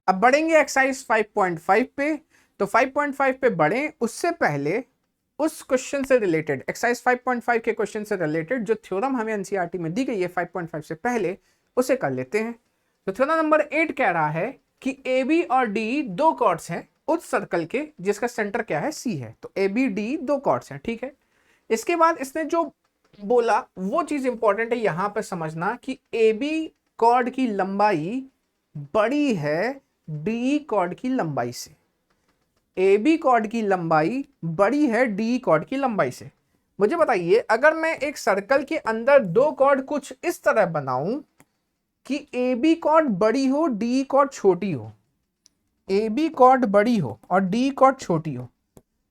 अब बढ़ेंगे एक्सरसाइज 5.5 पे। तो 5.5 पे बढ़े उससे पहले उस क्वेश्चन से रिलेटेड, एक्सरसाइज 5.5 के क्वेश्चन से रिलेटेड जो थ्योरम हमें एनसीईआरटी में दी गई है 5.5 से पहले, उसे कर लेते हैं। तो थ्योरम नंबर 8 कह रहा है कि ए बी और डी दो कॉर्ड्स हैं उस सर्कल के जिसका सेंटर क्या है, सी है। तो ए बी डी दो कॉर्ड्स हैं, ठीक है। इसके बाद इसने जो बोला वो चीज इंपॉर्टेंट है यहां पर समझना कि ए बी कॉर्ड की लंबाई बड़ी है डी कॉर्ड की लंबाई से। ए बी कॉर्ड की लंबाई बड़ी है डी कॉर्ड की लंबाई से। मुझे बताइए, अगर मैं एक सर्कल के अंदर दो कॉर्ड कुछ इस तरह बनाऊं कि ए बी कॉर्ड बड़ी हो डी कॉर्ड छोटी हो, ए बी कॉर्ड बड़ी हो और डी कॉर्ड छोटी हो,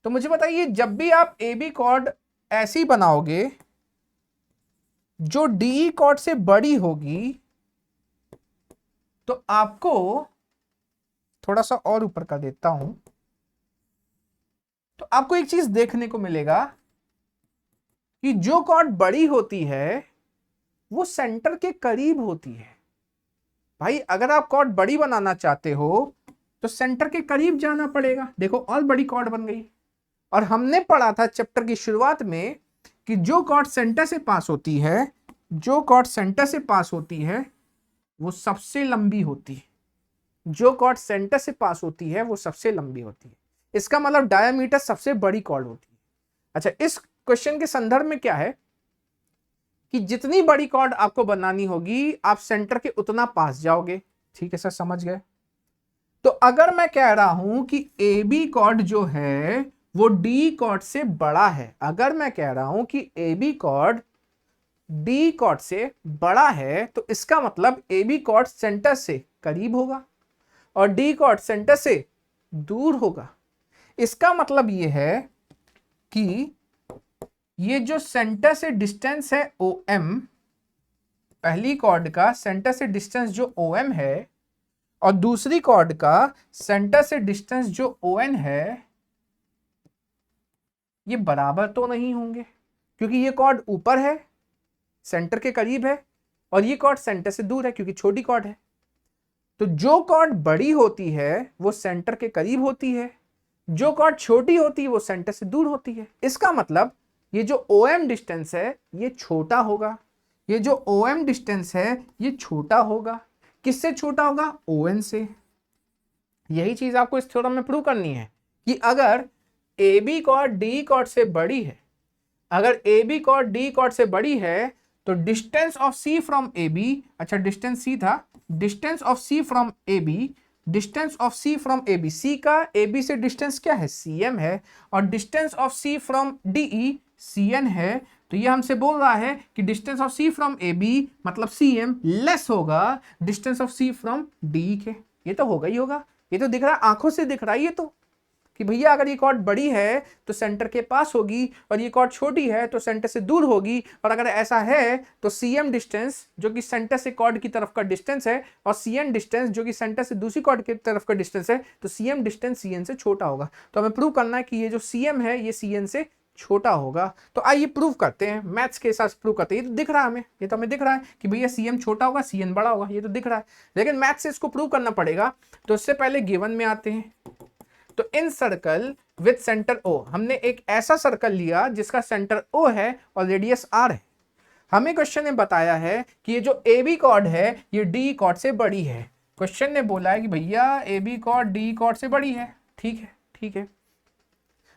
तो मुझे बताइए जब भी आप ए बी कॉर्ड ऐसी बनाओगे जो डी कॉर्ड से बड़ी होगी, तो आपको थोड़ा सा और ऊपर कर देता हूं, तो आपको एक चीज देखने को मिलेगा कि जो कॉर्ड बड़ी होती है वो सेंटर के करीब होती है। भाई अगर आप कॉर्ड बड़ी बनाना चाहते हो तो सेंटर के करीब जाना पड़ेगा। देखो और बड़ी कॉर्ड बन गई। और हमने पढ़ा था चैप्टर की शुरुआत में कि जो कॉर्ड सेंटर से पास होती है, जो कॉर्ड सेंटर से पास होती है वो सबसे लंबी होती है। जो कॉर्ड सेंटर से पास होती है वो सबसे लंबी होती है। इसका मतलब डायमीटर सबसे बड़ी कॉर्ड होती है। अच्छा, इस क्वेश्चन के संदर्भ में क्या है कि जितनी बड़ी कॉर्ड आपको बनानी होगी आप सेंटर के उतना पास जाओगे। ठीक है सर, समझ गए। तो अगर मैं कह रहा हूं कि ए बी कॉर्ड जो है वो डी कॉर्ड से बड़ा है, अगर मैं कह रहा हूं कि A B chord D chord से बड़ा है, तो इसका मतलब ए बी कॉर्ड सेंटर से करीब होगा और डी कॉर्ड सेंटर से दूर होगा। इसका मतलब यह है कि ये जो सेंटर से डिस्टेंस है ओ एम, पहली कॉर्ड का सेंटर से डिस्टेंस जो ओ एम है और दूसरी कॉर्ड का सेंटर से डिस्टेंस जो ओ एन है, ये बराबर तो नहीं होंगे क्योंकि ये कॉर्ड ऊपर है, सेंटर के करीब है, और ये कॉर्ड सेंटर से दूर है क्योंकि छोटी कॉर्ड है। तो जो कॉर्ड बड़ी होती है वो सेंटर के करीब होती है, जो कॉर्ड छोटी होती है वो सेंटर से दूर होती है। इसका मतलब ये जो ओ एम डिस्टेंस है ये छोटा होगा, ये जो ओ एम डिस्टेंस है ये छोटा होगा। किससे छोटा होगा? ओ एन से। यही चीज आपको इस थ्योरम में प्रूव करनी है कि अगर A B chord D chord से बड़ी है, अगर A B chord D chord से बड़ी है तो distance of C from A B, अच्छा डिस्टेंस सी था, distance of C from A B, distance of C from A B, C का ए बी से डिस्टेंस क्या है? सी एम है, और distance of C from D E C N है। तो ये हमसे बोल रहा है कि distance of C from A B मतलब सी एम लेस होगा distance of C from D के। ये तो होगा ही होगा, ये तो दिख रहा है, आंखों से दिख रहा है ये तो, कि भैया अगर ये कॉर्ड बड़ी है तो सेंटर के पास होगी और ये कॉर्ड छोटी है तो सेंटर से दूर होगी। और अगर ऐसा है तो सीएम डिस्टेंस जो कि सेंटर से कॉर्ड की तरफ का डिस्टेंस है और सीएन डिस्टेंस जो कि सेंटर से दूसरी कॉर्ड की तरफ का डिस्टेंस है, तो सीएम डिस्टेंस सीएन से छोटा होगा। तो हमें प्रूव करना है कि ये जो सीएम है ये सीएन से छोटा होगा। तो आइए प्रूव करते हैं, मैथ्स के हिसाब से प्रूव करते हैं। ये तो दिख रहा है हमें, ये तो हमें दिख रहा है कि भैया सीएम छोटा होगा सीएन बड़ा होगा, ये तो दिख रहा है, लेकिन मैथ्स से इसको प्रूव करना पड़ेगा। तो इससे पहले गिवन में आते हैं। तो इन सर्कल विद सेंटर ओ, हमने एक ऐसा सर्कल लिया जिसका सेंटर ओ है और रेडियस आर है। हमें क्वेश्चन ने बताया है कि ये जो ए बी कॉर्ड है ये डी कॉर्ड से बड़ी है। क्वेश्चन ने बोला है कि भैया A B chord D chord से बड़ी है। ठीक है, ठीक है।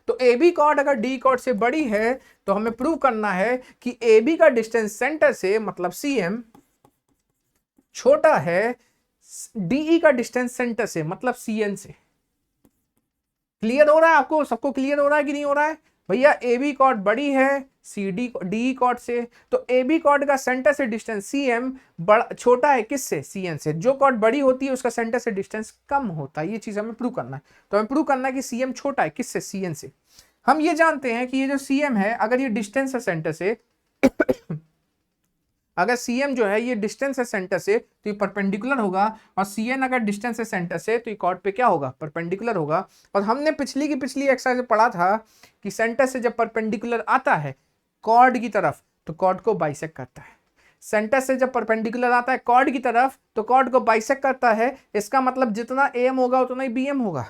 तो ए बी कॉर्ड अगर डी कॉर्ड से बड़ी है तो हमें प्रूव करना है कि ए बी का डिस्टेंस सेंटर से मतलब सी एम छोटा है डीई का डिस्टेंस सेंटर से मतलब सी एन से। क्लियर हो रहा है आपको? सबको क्लियर हो रहा है कि नहीं हो रहा है? भैया ए बी कॉर्ड बड़ी है सी डी डी कॉर्ड से, तो ए बी कॉर्ड का सेंटर से डिस्टेंस सी एम बड़ा छोटा है किससे? सी एन से। जो कॉर्ड बड़ी होती है उसका सेंटर से डिस्टेंस कम होता है। ये चीज हमें प्रूव करना है। तो हमें प्रूव करना है कि सी एम छोटा है किससे? सी एन से। हम ये जानते हैं कि ये जो सी एम है अगर ये डिस्टेंस है सेंटर से अगर सीएम जो है ये डिस्टेंस है सेंटर से तो ये परपेंडिकुलर होगा, और सीएन अगर डिस्टेंस है सेंटर से तो ये कॉर्ड पे क्या होगा? परपेंडिकुलर होगा। और हमने पिछली एक्सरसाइज में पढ़ा था कि सेंटर से जब परपेंडिकुलर आता है कॉर्ड की तरफ तो कॉर्ड को बाइसेक्ट करता है। सेंटर से जब परपेंडिकुलर आता है कॉर्ड की तरफ तो कॉर्ड को बाइसेक्ट करता है, इसका मतलब जितना AM होगा उतना ही BM होगा,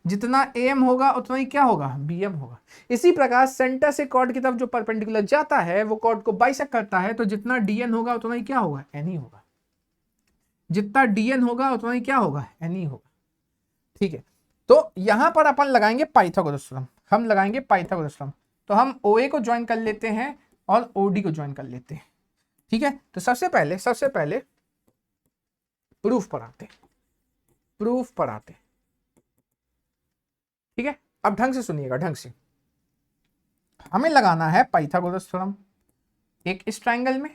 जितना AM होगा उतना ही क्या होगा, BM होगा। इसी प्रकार सेंटर से कॉर्ड की तरफ जो परपेंडिकुलर जाता है वो कॉर्ड को बाइसेक्ट करता है, तो जितना DN होगा उतना ही क्या होगा, NE होगा, जितना DN होगा उतना ही क्या होगा, NE होगा। ठीक है, तो यहां पर अपन लगाएंगे पाइथागोरस थ्योरम, हम लगाएंगे पाइथागोरस थ्योरम। तो हम OA को ज्वाइन कर लेते हैं और OD को ज्वाइन कर लेते हैं। ठीक है, तो सबसे पहले प्रूफ पढ़ाते। ठीक है, अब ढंग से सुनिएगा, ढंग से। हमें लगाना है पाइथागोरस थ्योरम, एक इस ट्रायंगल में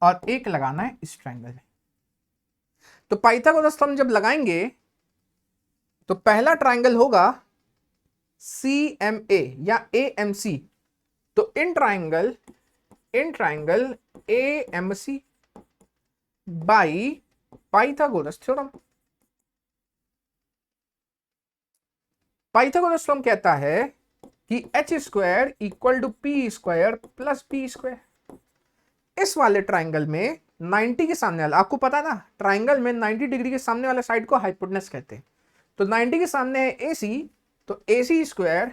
और एक लगाना है इस ट्रायंगल में। तो पाइथागोरस थ्योरम जब लगाएंगे तो पहला ट्रायंगल होगा CMA या AMC, तो in triangle AMC by Pythagoras theorem. Pythagoras theorem कहता है कि h² equal to P² plus B²। इस वाले ट्रायंगल में 90 के सामने वाला, आपको पता ना ट्रायंगल में 90 डिग्री के सामने वाले साइड को हाइपोटेनस कहते हैं। तो 90 के सामने है AC, तो AC²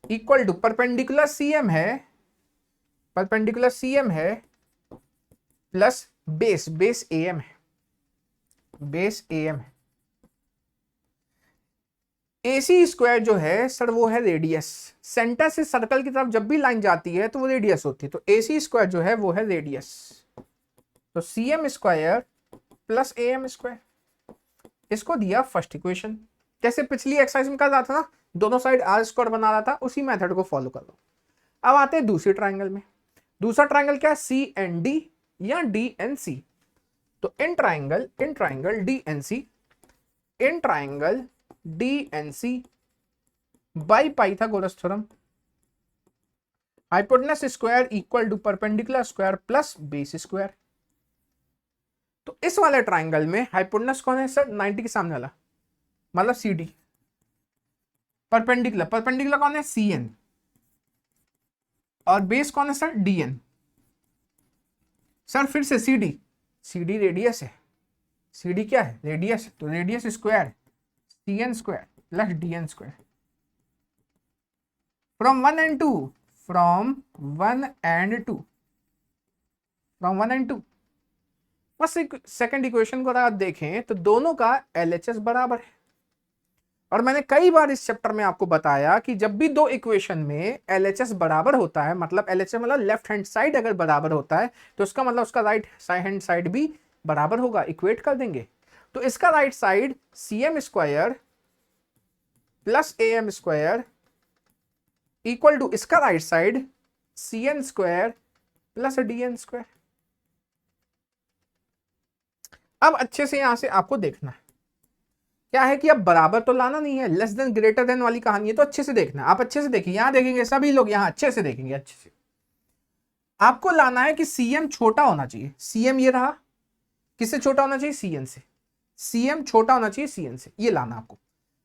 equal to perpendicular CM है प्लस बेस AM है, AC² जो है सर वो है रेडियस। सेंटर से सर्कल की तरफ जब भी लाइन जाती है तो वो रेडियस होती है, तो AC² जो है वो है रेडियस। तो CM² प्लस AM², इसको दिया फर्स्ट इक्वेशन। जैसे पिछली एक्सरसाइज में कर रहा था ना, दोनों साइड R² बना रहा था, उसी मेथड को फॉलो कर लो। अब आते हैं दूसरे ट्रायंगल में। दूसरा ट्रायंगल क्या है, CND या DNC। तो in triangle DNC by Pythagoras theorem, hypotenuse square equal to perpendicular square plus base square. तो इस वाले ट्रायंगल में हाइपोटेनस कौन है सर, 90 के सामने वाला, मतलब CD। परपेंडिकुलर कौन है, CN, और बेस कौन है सर, DN। सर फिर से CD रेडियस है, CD क्या है, रेडियस है, तो radius square CN² plus DN²। From 1 and 2 बस सेकंड इक्वेशन को अगर आप देखें तो दोनों का LHS बराबर है। और मैंने कई बार इस चैप्टर में आपको बताया कि जब भी दो इक्वेशन में LHS बराबर होता है, मतलब LHS मतलब लेफ्ट हैंड साइड अगर बराबर होता है तो उसका मतलब उसका राइट हैंड साइड भी बराबर होगा, इक्वेट कर देंगे। तो इसका right side CM² plus AM² equal to इसका right side CN² plus DN²। अब अच्छे से यहां से आपको देखना है क्या है कि अब बराबर तो लाना नहीं है, लेस देन ग्रेटर देन वाली कहानी है, तो अच्छे से देखना है। आप अच्छे से देखिए, यहां देखेंगे सभी लोग, यहां अच्छे से देखेंगे, अच्छे से आपको लाना है कि CM छोटा होना चाहिए। CM ये रहा, किससे छोटा होना चाहिए, CN से। CM छोटा होना चाहिए CN से, ये लाना आपको।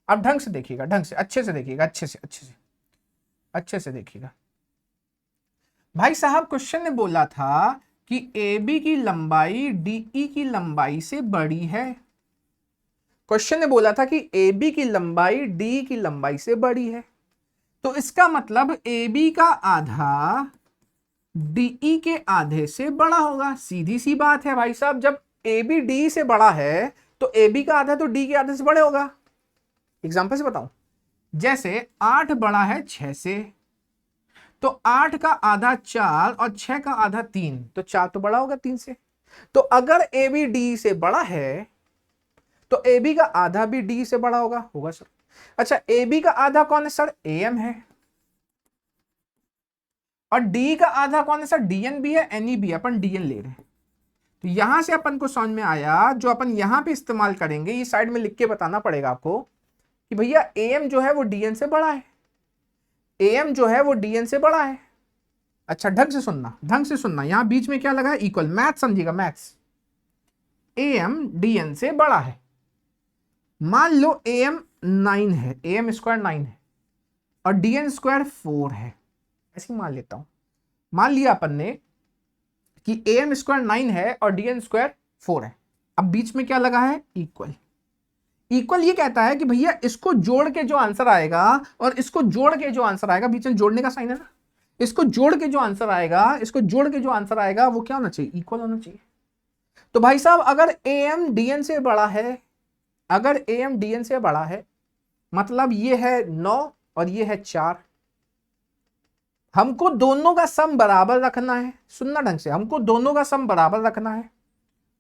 अब ढंग से देखिएगा, ढंग से अच्छे से देखिएगा, अच्छे से देखिएगा। भाई साहब क्वेश्चन ने बोला था कि AB की लंबाई DE की लंबाई से बड़ी है। क्वेश्चन ने बोला था कि AB की लंबाई DE की लंबाई से बड़ी है, तो इसका मतलब AB का आधा DE के आधे से बड़ा होगा। सीधी सी बात है भाई साहब, जब AB DE से बड़ा है तो AB का आधा तो D के आधे से बड़े होगा। एग्जांपल से बताऊं, जैसे 8 बड़ा है 6 से, तो 8 का आधा 4 और 6 का आधा 3, तो 4 तो बड़ा होगा 3 से। तो अगर AB DE से बड़ा है तो AB का आधा भी DE से बड़ा होगा सर। अच्छा, AB का आधा कौन है सर, AM है, और DE का आधा कौन है सर, DN भी है, NE भी है, अपन DN ले रहे हैं। तो यहां से अपन को समझ में आया, जो अपन यहां पे इस्तेमाल करेंगे, ये साइड में लिख के बताना पड़ेगा आपको कि भैया AM जो है वो DN से बड़ा है, AM जो है वो DN से बड़ा है। अच्छा ढंग से सुनना, यहां बीच में क्या लगा है, इक्वल, मैथ समझिएगा, मैथ्स। AM DN से बड़ा है, मान लो AM 9 है, AM² 9 है और DN² 4 है, ऐसे मान लेता हूं। मान लिया अपन ने कि AM स्क्वायर 9 है और DN स्क्वायर 4 है। अब बीच में क्या लगा है? इक्वल। इक्वल ये कहता है कि भैया इसको जोड़ के जो आंसर आएगा और इसको जोड़ के जो आंसर आएगा, बीच में जोड़ने का साइन है ना, इसको जोड़ के जो आंसर आएगा, इसको जोड़ के जो आंसर आएगा वो क्या होना चाहिए? इक्वल होना चाहिए। तो भाई साहब अगर AM DN से बड़ा है, अगर AM DN से बड़ा है मतलब ये है 9 और ये है 4, हमको दोनों का सम बराबर रखना है। सुनना ढंग से, हमको दोनों का सम बराबर रखना है,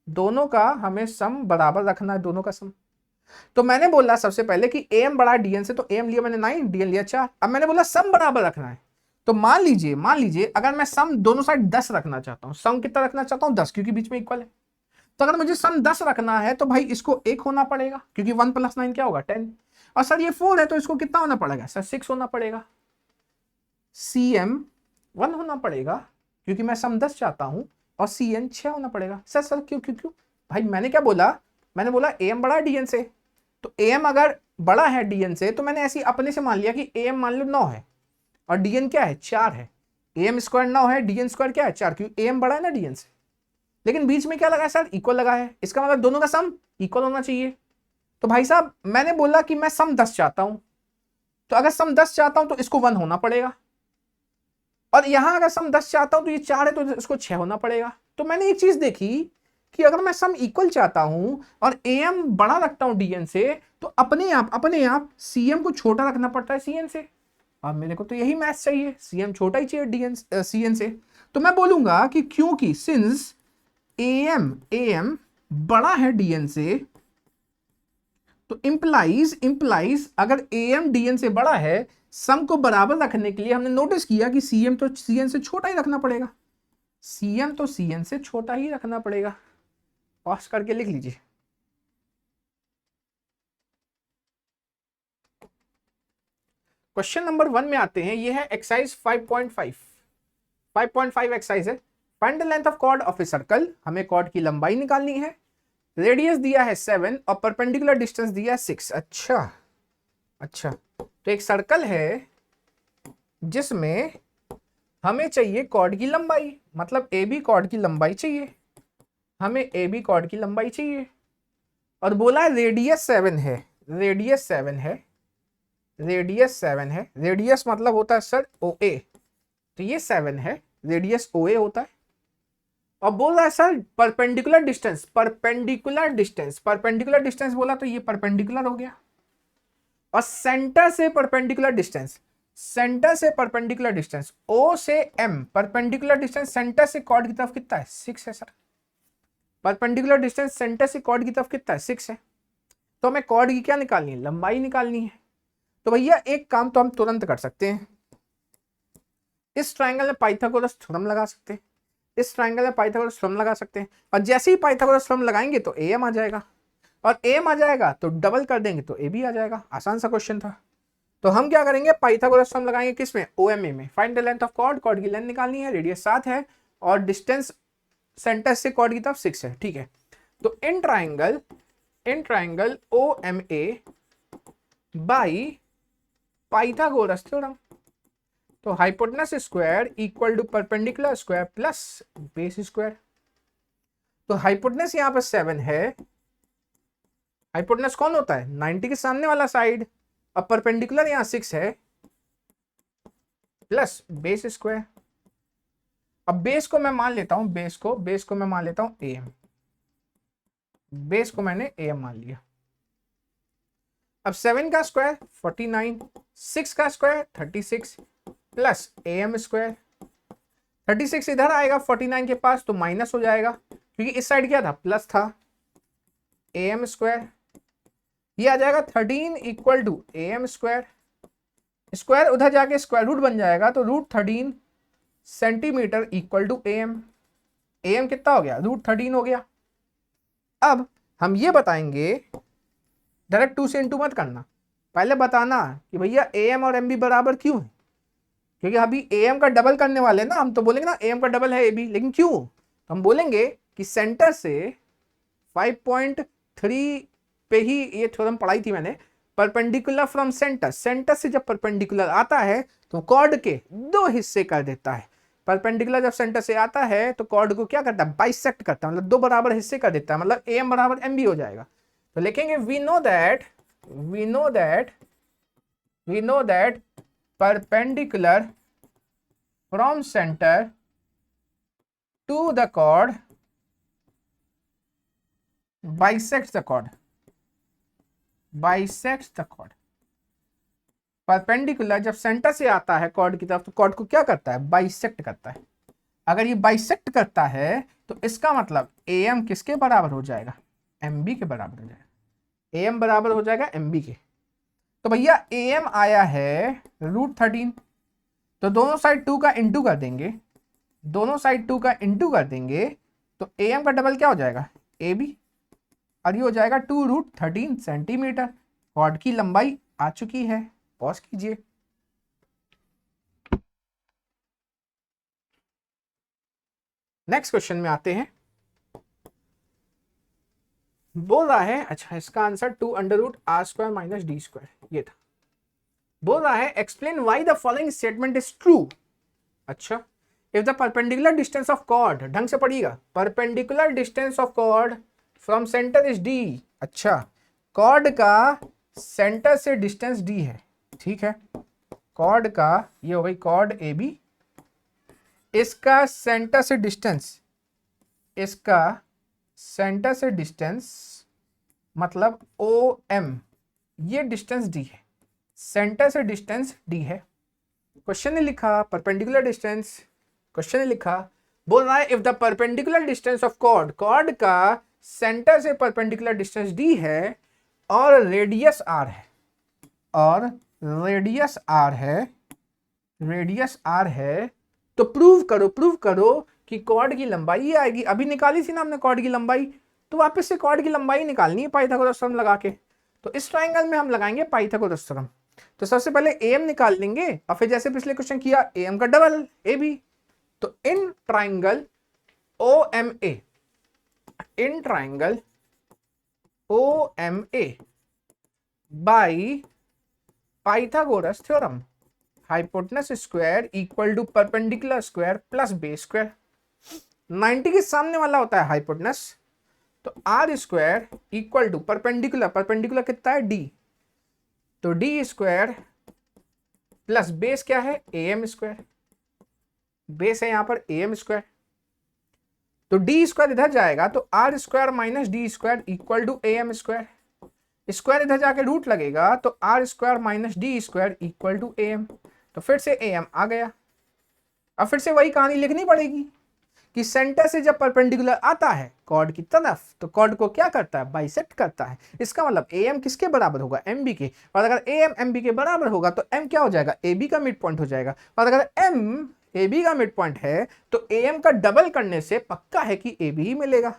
दोनों का हमें सम बराबर रखना है, दोनों का सम। तो मैंने बोला सबसे पहले कि AM बड़ा DN से, तो AM लिया मैंने 9, DN लिया 4। अब मैंने बोला सम बराबर रखना है, तो मान लीजिए अगर मैं सम दोनों साइड 10 रखना चाहता हूं, सम कितना रखना चाहता हूं? 10, क्योंकि बीच में इक्वल है। तो अगर मुझे सम 10 रखना है तो भाई इसको 1 होना पड़ेगा, क्योंकि 1 + 9 क्या होगा? 10। और सर ये 4 है तो इसको कितना होना पड़ेगा? सर 6 होना पड़ेगा। CM 1 होना पड़ेगा क्योंकि मैं सम 10 चाहता हूं, और CN 6 होना पड़ेगा। सर क्यों क्यों क्यों भाई? मैंने क्या बोला? मैंने बोला AM बड़ा है DN से, तो AM अगर बड़ा है DN से तो मैंने ऐसे ही अपने से मान लिया कि AM मान लो 9 है और DN क्या है? 4 है। AM स्क्वायर 9 है, DN स्क्वायर क्या है? 4, क्योंकि AM बड़ा है ना DN से। लेकिन बीच में क्या लगा है सर? इक्वल लगा है। इसका मतलब दोनों का सम इक्वल होना चाहिए। तो भाई साहब मैंने बोला कि मैं सम 10 चाहता हूं, तो अगर सम 10 चाहता हूं तो इसको 1 होना पड़ेगा, और यहां अगर सम 10 चाहता हूं तो ये 4 है तो इसको 6 होना पड़ेगा। तो मैंने एक चीज देखी कि अगर मैं सम इक्वल चाहता हूं और AM बड़ा रखता हूं DN से, तो अपने आप CM को छोटा रखना पड़ता है CN से। और मेरे को तो यही मैथ चाहिए, CM छोटा ही चाहिए CN से। तो मैं बोलूंगा कि क्योंकि सिंस AM बड़ा है DN से, तो इंप्लाइज अगर AM DN से बड़ा है, सम को बराबर रखने के लिए हमने नोटिस किया कि CM तो CN से छोटा ही रखना पड़ेगा, CM तो CN से छोटा ही रखना पड़ेगा। पॉज करके लिख लीजिए। क्वेश्चन नंबर 1 में आते हैं। ये है एक्सरसाइज 5.5 एक्सरसाइज है। Find the length of chord of a circle. हमें कॉर्ड की लंबाई निकालनी है। रेडियस दिया है 7 और परपेंडिकुलर डिस्टेंस दिया है 6। अच्छा, तो एक सर्कल है जिसमें हमें चाहिए कॉर्ड की लंबाई, मतलब AB कॉर्ड की लंबाई चाहिए, हमें AB कॉर्ड की लंबाई चाहिए, और बोला रेडियस 7 है, रेडियस 7 है, रेडियस 7 है। रेडियस मतलब होता है सर OA, तो ये 7 है, रेडियस OA होता है। और बोल रहा है sir perpendicular distance, perpendicular distance बोला तो ये परपेंडिकुलर हो गया, और सेंटर से परपेंडिकुलर डिस्टेंस, सेंटर से परपेंडिकुलर डिस्टेंस O से M, परपेंडिकुलर डिस्टेंस सेंटर से कॉर्ड की तरफ कितना है? 6 है सर। परपेंडिकुलर डिस्टेंस सेंटर से कॉर्ड की तरफ कितना है? 6 है। तो हमें कॉर्ड की क्या निकालनी है? लंबाई निकालनी है। तो भैया एक काम तो हम तुरंत कर सकते हैं, इस ट्रायंगल में पाइथागोरस थ्योरम लगा सकते हैं, इस ट्रायंगल में पाइथागोरस थ्योरम लगा सकते हैं, और जैसे ही पाइथागोरस थ्योरम लगाएंगे तो AM आ जाएगा, और AM आ जाएगा तो डबल कर देंगे तो AB आ जाएगा। आसान सा क्वेश्चन था। तो हम क्या करेंगे? पाइथागोरस थ्योरम लगाएंगे किसमें? OMA में। Find the length of chord, chord की लेंथ निकालनी है, रेडियस 7 है और डिस्टेंस सेंटर से कॉर्ड की तरफ 6 है। ठीक है, तो in triangle OMA by Pythagoras theorem, तो hypotenuse square equal to perpendicular square plus base square. तो हाइपोटेनस यहां पर 7 है, हाइपोटेनस कौन होता है? 90 के सामने वाला साइड, और परपेंडिकुलर यहां 6 है प्लस बेस स्क्वायर। अब बेस को मैं मान लेता हूं, बेस को मैं मान लेता हूं AM, बेस को मैंने AM मान लिया। अब 7 का स्क्वायर 49, 6 का स्क्वायर 36 प्लस AM स्क्वायर। 36 इधर आएगा 49 के पास तो माइनस हो जाएगा, क्योंकि इस साइड क्या था? प्लस था। AM स्क्वायर ये आ जाएगा 13 equal to AM square, square उधर जाके स्क्वायर रूट बन जाएगा, तो √13 centimetre equal to AM। AM कितना हो गया? √13 हो गया। अब हम ये बताएंगे, डायरेक्ट 2 से इंटू मत करना, पहले बताना कि भैया AM और MB बराबर क्यों है, क्योंकि अभी AM का डबल करने वाले ना हम, तो बोलेंगे ना AM का डबल है AB, लेकिन क्यों? तो हम बोलेंगे कि सेंटर से 5.3 पे ही ये थ्योरम पढ़ाई थी मैंने, परपेंडिकुलर फ्रॉम सेंटर, सेंटर से जब परपेंडिकुलर आता है तो कॉर्ड के 2 हिस्से कर देता है, परपेंडिकुलर जब सेंटर से आता है तो कॉर्ड को क्या करता है, बाइसेक्ट करता है, मतलब दो बराबर हिस्से कर देता है, मतलब AM बराबर MB हो जाएगा। तो लिखेंगे we know that perpendicular from centre to the chord bisects the chord. Perpendicular जब सेंटर से आता है कॉर्ड की तरफ तो कॉर्ड को क्या करता है, बाइसेक्ट करता है। अगर ये बाइसेक्ट करता है तो इसका मतलब AM किसके बराबर हो जाएगा, MB के बराबर हो जाएगा। AM बराबर हो जाएगा MB के। तो भैया AM आया है √13, तो दोनों साइड 2 का इंटू कर देंगे, तो AM का डबल क्या हो जाएगा, AB, और ये हो जाएगा 2√13 सेंटीमीटर। कॉर्ड की लंबाई आ चुकी है। पॉज कीजिए। नेक्स्ट क्वेश्चन में आते हैं। बोल रहा है, अच्छा इसका आंसर 2√r² - d², ये था। बोल रहा है explain why the following statement is true. अच्छा, if the perpendicular distance of chord, ढंग से पढ़िएगा, perpendicular distance of chord from centre is d। अच्छा, कॉर्ड का सेंटर से डिस्टेंस d है, ठीक है। कॉर्ड का ये हो गई कॉर्ड AB, इसका सेंटर से डिस्टेंस, मतलब OM, ये डिस्टेंस d है, सेंटर से डिस्टेंस d है। क्वेश्चन ने लिखा परपेंडिकुलर डिस्टेंस, क्वेश्चन ने लिखा, बोल रहा है if the perpendicular distance of chord का सेंटर से परपेंडिकुलर डिस्टेंस d है और रेडियस r है, तो प्रूव करो कि कॉर्ड की लंबाई ये आएगी। अभी निकाली थी ना हमने कॉर्ड की लंबाई, तो वापस से कॉर्ड की लंबाई निकालनी है पाइथागोरस थ्योरम लगा के। तो इस ट्राइंगल में हम लगाएंगे पाइथागोरस थ्योरम। तो सबसे पहले AM निकाल लेंगे और फिर जैसे पिछले क्वेश्चन किया AM का डबल AB। तो in triangle OMA by Pythagoras theorem, hypotenuse square equal to perpendicular square plus base square. 90 के सामने वाला होता है हाइपोटेनस, तो r² इक्वल टू परपेंडिकुलर कितना है d, तो d² प्लस बेस क्या है AM², बेस है यहां पर AM², तो d² इधर जाएगा तो r² - d² equal to AM², square इधर जाके रूट लगेगा तो r² - d² equal to AM। तो फिर से AM आ गया। अब फिर से वही कहानी लिखनी पड़ेगी कि सेंटर से जब परपेंडिकुलर आता है कॉर्ड की तरफ तो कॉर्ड को क्या करता है, बाइसेक्ट करता है। इसका मतलब AM किसके बराबर होगा, MB के, और अगर AM MB के बराबर होगा तो M क्या हो जाएगा, AB का मिड पॉइंट हो जाएगा, और अगर M AB का मिड पॉइंट है तो AM का डबल करने से पक्का है कि AB ही मिलेगा।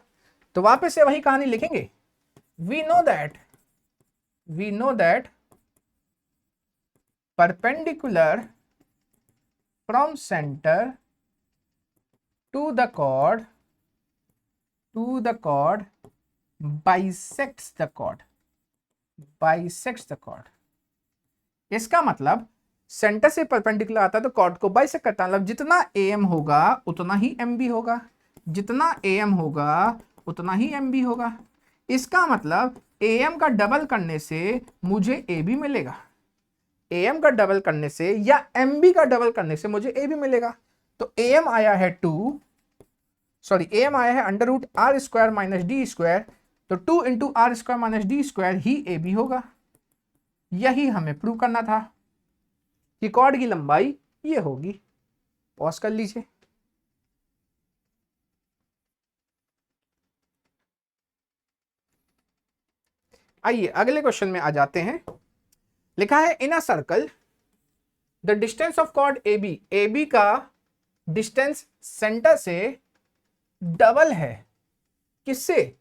तो वापस से वही कहानी लिखेंगे, we know that perpendicular from center to the chord bisects the chord। इसका मतलब सेंटर से परपेंडिकुलर आता है तो कॉर्ड को बाइसेक्ट करता है, मतलब जितना AM होगा उतना ही MB होगा, जितना AM होगा उतना ही MB होगा। इसका मतलब AM का डबल करने से मुझे AB मिलेगा, AM का डबल करने से या MB का डबल करने से मुझे AB मिलेगा। तो AM आया है √r² - d², तो 2 × r² - d² ही AB होगा। यही हमें प्रूव करना था कि कॉर्ड की लंबाई ये होगी। पॉज कर लीजिए। आइए अगले क्वेश्चन में आ जाते हैं। लिखा है in a circle the distance of chord AB का डिस्टेंस सेंटर से डबल है, किससे,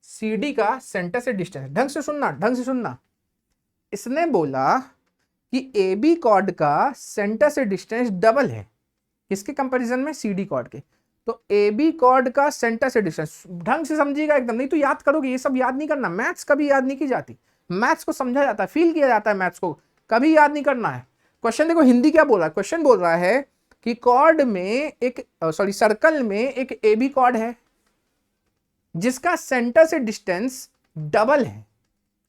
CD का सेंटर से डिस्टेंस। ढंग से सुनना, इसने बोला कि AB कॉर्ड का सेंटर से डिस्टेंस डबल है, किसके कंपैरिजन में, CD कॉर्ड के। तो AB कॉर्ड का सेंटर से डिस्टेंस, ढंग से समझिएगा एकदम, नहीं तो याद करोगे, ये सब याद नहीं करना। मैथ्स कभी याद नहीं की जाती, मैथ्स को समझा जाता है, फील किया जाता है, मैथ्स को कभी याद नहीं करना है। क्वेश्चन देखो हिंदी क्या बोल रहा है, क्वेश्चन बोल रहा है कि कॉर्ड में एक सर्कल में एक ए बी कॉर्ड है जिसका सेंटर से डिस्टेंस डबल है।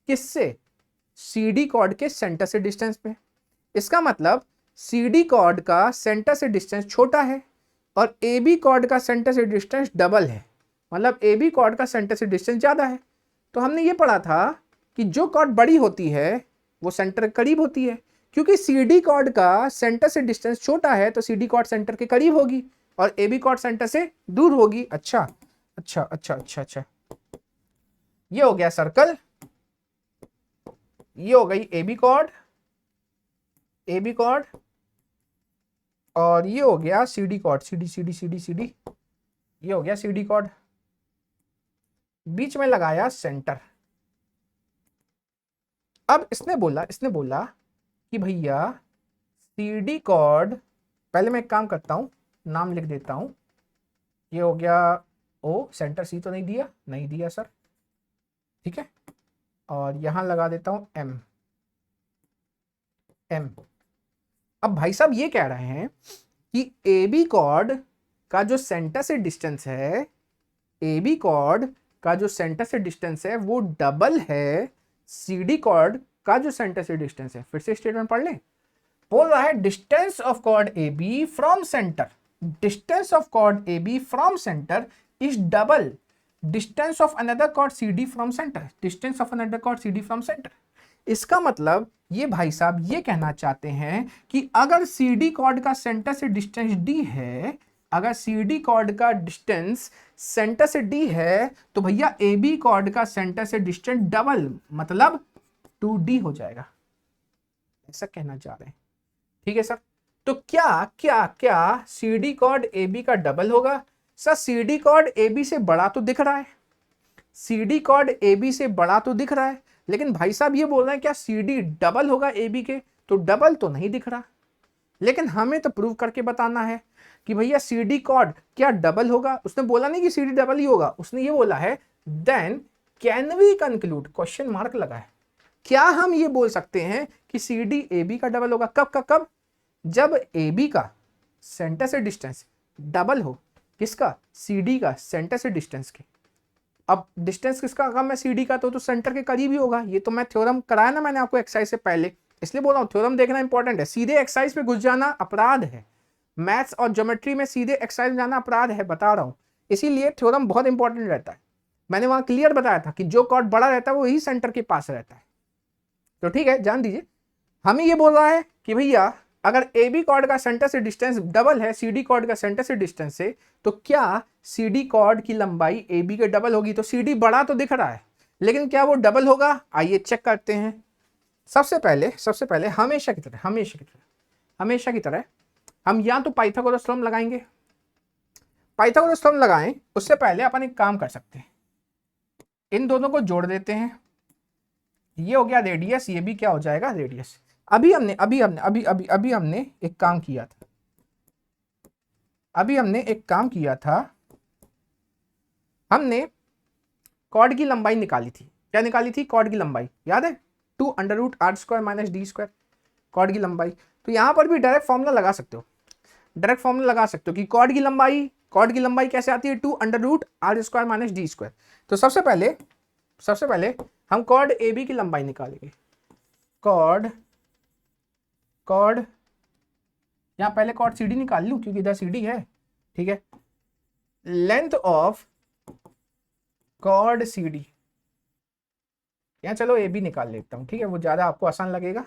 किससे? सी डी कॉर्ड के सेंटर से डिस्टेंस पे। इसका मतलब सी डी कॉर्ड का सेंटर से डिस्टेंस छोटा है और ए बी कॉर्ड का सेंटर से डिस्टेंस डबल है, मतलब ए बी कॉर्ड का सेंटर से डिस्टेंस ज़्यादा है। तो हमने ये पढ़ा था कि जो कॉर्ड बड़ी होती है वो सेंटर के करीब होती है, क्योंकि सी डी कॉर्ड का सेंटर से डिस्टेंस छोटा है तो सी डी कॉर्ड सेंटर के करीब होगी और ए बी कॉर्ड सेंटर से दूर होगी। अच्छा अच्छा अच्छा अच्छा अच्छा, ये हो गया सर्कल, ये हो गई A B chord, A B chord, और ये हो गया C D chord, C D C D C D C D, ये हो गया सी डी कॉर्ड। बीच में लगाया सेंटर। अब इसने बोला कि भैया सी डी कॉर्ड, पहले मैं एक काम करता हूं, नाम लिख देता हूं, ये हो गया ओ, सेंटर सी तो नहीं दिया, नहीं दिया सर, ठीक है, और यहां लगा देता हूं एम, एम। अब भाई साहब ये कह रहे हैं कि ए बी कॉर्ड का जो सेंटर से डिस्टेंस है, ए बी कॉर्ड का जो सेंटर से डिस्टेंस है वो डबल है सी डी कॉर्ड का जो सेंटर से डिस्टेंस है। फिर से स्टेटमेंट पढ़ लें। बोल रहा है distance of chord A B from centre, distance of chord A B from centre is double distance of another chord C D from centre, distance of another chord C D from centre. इसका मतलब ये भाई साहब ये कहना चाहते हैं कि अगर सी डी कॉर्ड का सेंटर से डिस्टेंस डी है, अगर सी डी कॉर्ड का डिस्टेंस सेंटर से डी है तो भैया ए बी कॉर्ड का सेंटर से डिस्टेंस डबल, मतलब 2D हो जाएगा, ऐसा कहना चाह रहे हैं। ठीक है सर, तो क्या क्या क्या C D chord A B का डबल होगा? Sir C D chord A B से बड़ा तो दिख रहा है, C D chord A B से बड़ा तो दिख रहा है, लेकिन भाई साहब ये बोल रहे हैं क्या सी डी डबल होगा ए बी के? तो डबल तो नहीं दिख रहा, लेकिन हमें तो प्रूव करके बताना है कि भैया सी डी कॉर्ड क्या डबल होगा। उसने बोला नहीं कि सी डी डबल ही होगा, उसने ये बोला है then can we conclude, question mark लगा है, क्या हम ये बोल सकते हैं कि सी डी ए बी का डबल होगा? कब कब कब? जब ए बी का सेंटर से डिस्टेंस डबल हो, किसका? सी डी का सेंटर से डिस्टेंस के। अब डिस्टेंस किसका कम है? सी डी का, तो सेंटर के करीब ही होगा। ये तो मैं थ्योरम कराया ना मैंने आपको एक्सरसाइज से पहले, इसलिए बोल रहा हूँ थ्योरम देखना इंपॉर्टेंट है। सीधे एक्सरसाइज पे घुस जाना अपराध है, मैथ्स और ज्योमेट्री में सीधे एक्सरसाइज में जाना अपराध है, बता रहा हूँ। इसीलिए थ्योरम बहुत इंपॉर्टेंट रहता है। मैंने वहां क्लियर बताया था कि जो कॉर्ड बड़ा रहता है वो यही सेंटर के पास रहता है। तो ठीक है, जान दीजिए। हमें ये बोल रहा है कि भैया अगर ए बी कॉर्ड का सेंटर से डिस्टेंस डबल है सी डी कॉर्ड का सेंटर से डिस्टेंस से, तो क्या सी डी कॉर्ड की लंबाई ए बी के डबल होगी? तो सी डी बड़ा तो दिख रहा है, लेकिन क्या वो डबल होगा? आइए चेक करते हैं। सबसे पहले हमेशा की तरह हम या तो पाइथागोरस थ्योरम लगाएंगे, पाइथागोरस थ्योरम लगाएं उससे पहले अपन एक काम कर सकते हैं, इन दोनों को जोड़ देते हैं। ये हो गया रेडियस, ये भी क्या हो जाएगा? रेडियस। अभी हमने एक काम किया था, हमने कॉर्ड की लंबाई निकाली थी। क्या निकाली थी? कॉर्ड की लंबाई याद है? 2√r² - d², कॉर्ड की लंबाई। तो यहां पर भी डायरेक्ट फॉर्मूला लगा सकते हो, कि कॉर्ड की लंबाई कैसे आती है? 2√r² - d²। तो सबसे पहले हम कॉर्ड ए बी की लंबाई निकालेंगे। कॉर्ड यहां पहले कॉर्ड सी डी निकाल लूं क्योंकि इधर सी डी है, ठीक है। Length of chord C D, यहाँ चलो ए बी निकाल लेता हूँ, ठीक है, वो ज़्यादा आपको आसान लगेगा,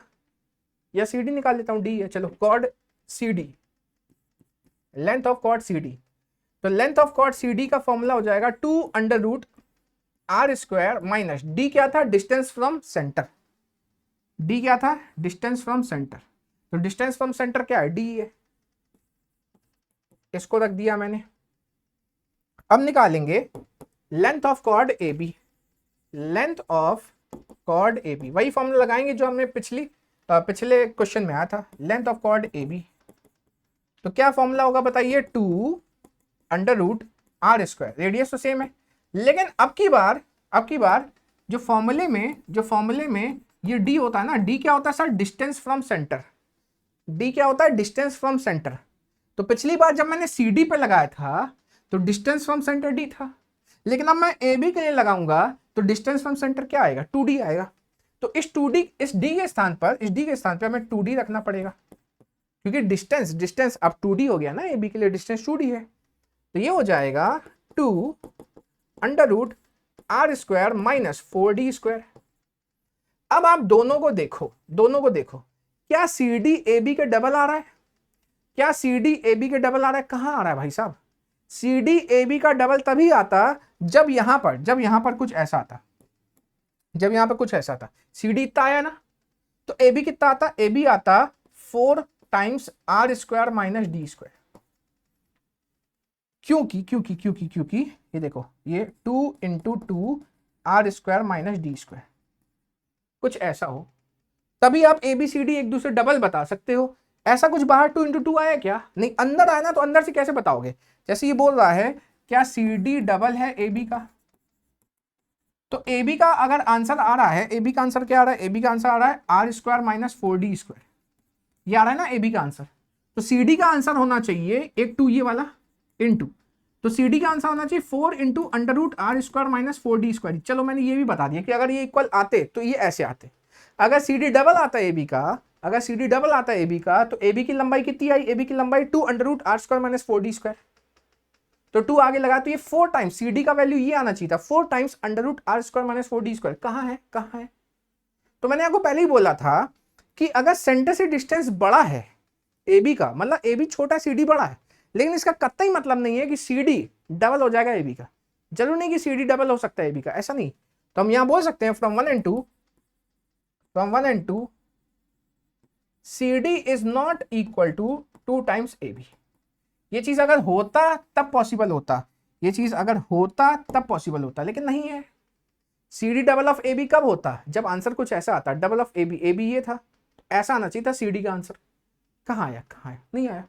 या सी डी निकाल लेता हूँ, डी है। चलो chord C D, length of chord C D. तो length of chord C D का फॉर्मूला हो जाएगा 2√r² - डी क्या था? Distance from centre. डी क्या था? Distance from centre. तो डिस्टेंस फ्रॉम सेंटर क्या है? डी है, इसको रख दिया मैंने। अब निकालेंगे length of chord A B, length of chord A B, वही फॉर्मूला लगाएंगे जो हमने पिछले क्वेश्चन में आया था, length of chord A B. तो क्या फॉर्मूला होगा बताइए? 2√r², रेडियस तो सेम है, लेकिन अब की बार जो फॉर्मूले में ये डी होता है ना, डी क्या होता है sir? Distance from centre. D क्या होता है? Distance from centre. तो पिछली बार जब मैंने CD पे लगाया था तो डिस्टेंस फ्रॉम सेंटर D था, लेकिन अब मैं AB के लिए लगाऊंगा तो डिस्टेंस फ्रॉम सेंटर क्या आएगा, 2D आएगा। तो इस D के स्थान पर हमें 2D रखना पड़ेगा, क्योंकि डिस्टेंस अब 2D हो गया ना, AB के लिए डिस्टेंस 2D है। तो ये हो जाएगा 2 under root R square minus 4D square. अब आप दोनों को देखो, क्या CD AB के डबल आ रहा है? क्या CD AB के डबल आ रहा है? कहां आ रहा है भाई साहब? CD AB का डबल तभी आता जब यहां पर कुछ ऐसा आता, जब यहां पर कुछ ऐसा था। CD इतना आया ना, तो AB कितना आता? AB आता 4 times R square minus D square. क्योंकि ये देखो, ये 2 into 2 R square minus D square, कुछ ऐसा हो तभी आप ABCD एक दूसरे डबल बता सकते हो। ऐसा कुछ बाहर 2 इंटू 2 आया क्या? नहीं, अंदर आया ना, तो अंदर से कैसे बताओगे? जैसे ये बोल रहा है क्या CD डबल है AB का, तो AB का अगर आंसर आ रहा है, AB का आंसर क्या आ रहा है? AB का आंसर आ रहा है R square minus 4D square, ये आ रहा है ना AB का आंसर। तो CD का आंसर होना चाहिए एक 2 ये वाला इंटू, तो CD का आंसर होना चाहिए 4 into under root R square minus 4D square. चलो मैंने ये भी बता दिया कि अगर ये इक्वल आते तो ये ऐसे आते। अगर CD डबल आता है AB का, तो AB की लंबाई कितनी आई? AB की लंबाई 2 under root R square minus 4D square, तो 2 आगे लगा तो ये 4 टाइम्स CD का वैल्यू ये आना चाहिए था, 4 times under root R square minus 4D square. कहां है? तो मैंने आपको पहले ही बोला था कि अगर सेंटर से डिस्टेंस बड़ा है AB का, मतलब AB छोटा CD बड़ा है, लेकिन इसका कतई मतलब नहीं है कि CD डबल हो जाएगा AB का। जरूर नहीं कि CD डबल हो सकता है AB का, ऐसा नहीं। तो हम यहां बोल सकते हैं from 1 and 2 CD is not equal to 2 times AB। ये चीज अगर होता तब पॉसिबल होता, लेकिन नहीं है। CD डबल ऑफ AB कब होता? जब आंसर कुछ ऐसा आता, डबल ऑफ AB ये था, ऐसा आना चाहिए था CD का आंसर। कहां आया? नहीं आया।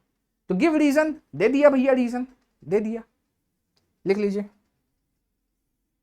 तो गिव रीजन, दे दिया भैया, रीजन दे दिया, लिख लीजिए।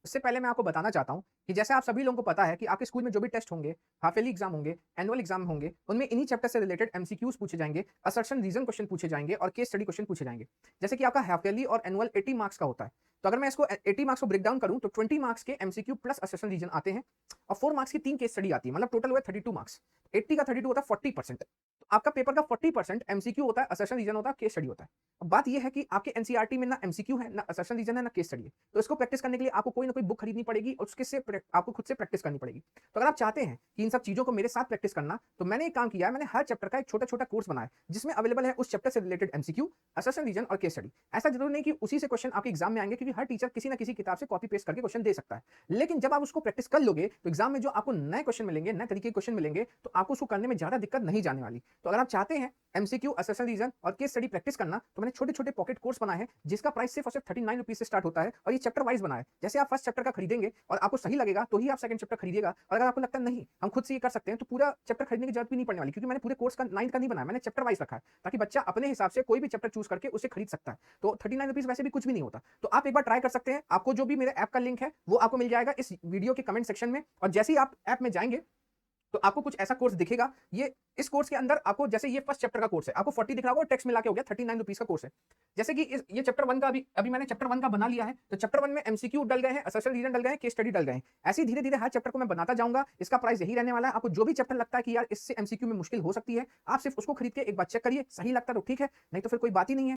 उससे पहले मैं आपको बताना चाहता हूं कि जैसे आप सभी लोगों को पता है कि आपके स्कूल में जो भी टेस्ट होंगे, हाफ ईयरली एग्जाम होंगे, एनुअल एग्जाम होंगे, उनमें इन्हीं चैप्टर से रिलेटेड एमसीक्यूज पूछे जाएंगे, असर्शन रीजन क्वेश्चन पूछे जाएंगे और केस स्टडी क्वेश्चन पूछे जाएंगे। जैसे कि आपका हाफ ईयरली और एनुअल 80 मार्क्स का होता है, तो अगर मैं इसको 80 मार्क्स को ब्रेक डाउन करूं तो 20 मार्क्स के एमसीक्यू प्लस असर्शन रीजन आते हैं और 4 मार्क्स की 3 केस स्टडी आती है, मतलब टोटल हुआ 32 मार्क्स। 80 का 32 होता है 40%। तो आपका पेपर का 40% एमसीक्यू होता है, असर्शन रीजन होता है, केस स्टडी होता है। अब बात यह है कि आपके एनसीईआरटी में ना एमसीक्यू है, ना असर्शन रीजन है, ना केस स्टडी है। तो इसको प्रैक्टिस करने के लिए आपको कोई ना कोई बुक खरीदनी पड़ेगी और उसके से आपको खुद से प्रैक्टिस करनी पड़ेगी। तो अगर आप चाहते हैं कि इन सब चीजों को मेरे साथ प्रैक्टिस करना, तो मैंने एक काम किया है, मैंने हर चैप्टर का एक छोटा छोटा कोर्स बनाया जिसमें अवेलेबल है उस चैप्टर से रिलेटेड एमसीक्यू, असर्शन रीजन और केस स्टडी। ऐसा जरूर नहीं कि उसी से क्वेश्चन आपके एग्जाम में आएंगे, क्योंकि हर टीचर किसी ना किसी किताब से कॉपी पेस्ट करके क्वेश्चन दे सकता है। लेकिन जब आप उसको प्रैक्टिस कर लोगे तो एग्जाम में जो आपको नए क्वेश्चन मिलेंगे, नए तरीके के क्वेश्चन मिलेंगे, तो आपको उसको करने में ज्यादा दिक्कत नहीं जाने वाली। तो अगर आप चाहते हैं एमसीक्यू, असर्शन रीजन और केस स्टडी प्रैक्टिस करना, तो मैंने छोटे छोटे पॉकेट कोर्स बनाए हैं जिसका प्राइस सिर्फ और सिर्फ 39 रुपीज से स्टार्ट होता है और ये चैप्टर वाइज बनाए। जैसे आप फर्स्ट चैप्टर का खरीदेंगे और आपको सही लगेगा तो ही आप सेकंड चैप्टर खरीदिएगा, और अगर आपको लगता है नहीं हम खुद से ये कर सकते हैं, तो पूरा चैप्टर खरीदने की जरूरत भी नहीं पड़ने वाली, क्योंकि मैंने पूरे कोर्स का 9th का नहीं बनाया, मैंने चैप्टर वाइज रखा है ताकि बच्चा अपने हिसाब से कोई भी चैप्टर चूज करके उसे खरीद सकता है। तो 39 रुपीज वैसे भी कुछ भी नहीं होता, तो आप एक बार ट्राई कर सकते हैं। आपको जो भी मेरे ऐप का लिंक है वो आपको मिल जाएगा इस वीडियो के कमेंट सेक्शन में, और जैसे ही आप ऐप में जाएंगे तो आपको कुछ ऐसा कोर्स दिखेगा। ये इस कोर्स के अंदर आपको, जैसे ये फर्स्ट चैप्टर का कोर्स है, आपको 40 दिख रहा होगा, टेक्स्ट मिला के हो गया 39 रुपीज का कोर्स है। जैसे कि ये चैप्टर 1 का अभी मैंने चैप्टर 1 का बना लिया है, तो चैप्टर 1 में एमसीक्यू डल गए हैं, असर्शन रीजन डल गए हैं, केस स्टडी डल गए हैं। ऐसे धीरे धीरे हर चैप्टर को मैं बनाता जाऊंगा। इसका प्राइस यही रहने वाला है। आपको जो भी चैप्टर लगता है कि यार इससे एमसीक्यू में मुश्किल हो सकती है, आप सिर्फ उसको खरीद के एक बार चेक करिए, सही लगता है तो ठीक है, नहीं तो फिर कोई बात ही नहीं है।